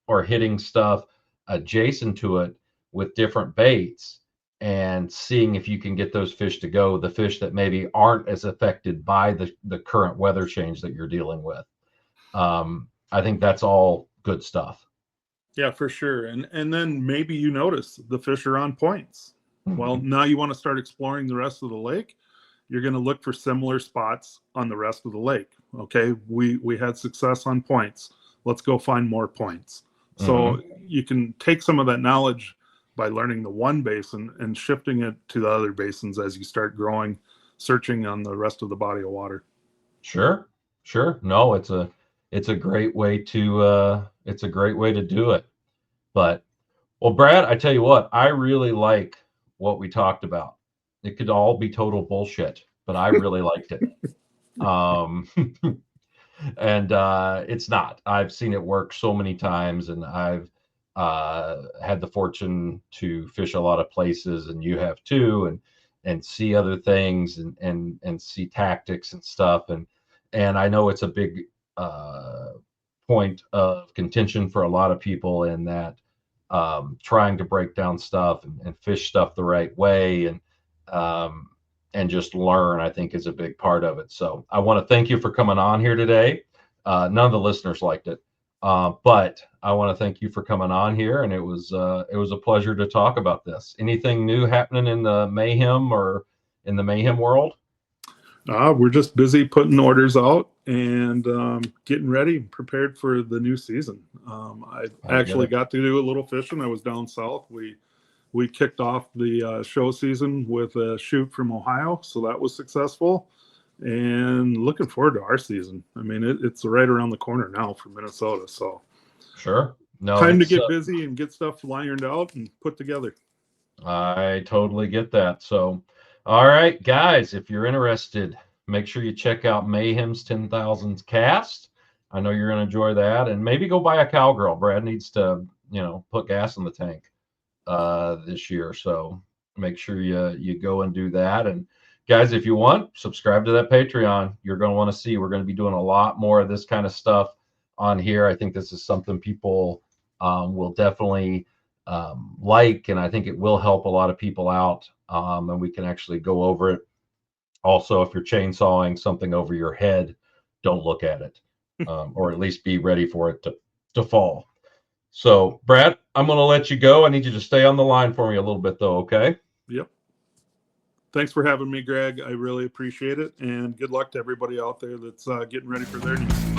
or hitting stuff adjacent to it with different baits and seeing if you can get those fish to go, the fish that maybe aren't as affected by the current weather change that you're dealing with. I think that's all good stuff. Yeah, for sure. And then maybe you notice the fish are on points. Mm-hmm. Well, now you want to start exploring the rest of the lake. You're going to look for similar spots on the rest of the lake. Okay, we had success on points. Let's go find more points. So you can take some of that knowledge by learning the one basin and shifting it to the other basins as you start growing, searching on the rest of the body of water. Sure. No, it's a great way to do it. But, well, Brad, I tell you what, I really like what we talked about. It could all be total bullshit, but I really liked it. And it's not. I've seen it work so many times, and I've had the fortune to fish a lot of places, and you have too, and see other things and see tactics and stuff. And I know it's a big point of contention for a lot of people in that trying to break down stuff and fish stuff the right way and just learn, I think, is a big part of it. So I want to thank you for coming on here today. None of the listeners liked it, but I want to thank you for coming on here, and it was a pleasure to talk about this. Anything new happening in the Mayhem or in the Mayhem world? We're just busy putting orders out and getting ready, prepared for the new season. I actually got to do a little fishing. I was down south. We kicked off the show season with a shoot from Ohio, so that was successful. And looking forward to our season. I mean, it's right around the corner now for Minnesota. So sure, no, time to get busy and get stuff ironed out and put together. I totally get that. So, all right, guys, if you're interested, make sure you check out Mayhem's 10,000 cast. I know you're going to enjoy that, and maybe go buy a cowgirl. Brad needs to, put gas in the tank this year. So make sure you go and do that. And guys, if you want, subscribe to that Patreon. You're going to want to see. We're going to be doing a lot more of this kind of stuff on here. I think this is something people will definitely like, and I think it will help a lot of people out. And we can actually go over it. Also, if you're chainsawing something over your head, don't look at it, or at least be ready for it to fall. So, Brad, I'm going to let you go. I need you to stay on the line for me a little bit, though, okay? Yep. Thanks for having me, Greg. I really appreciate it. And good luck to everybody out there that's getting ready for their new season.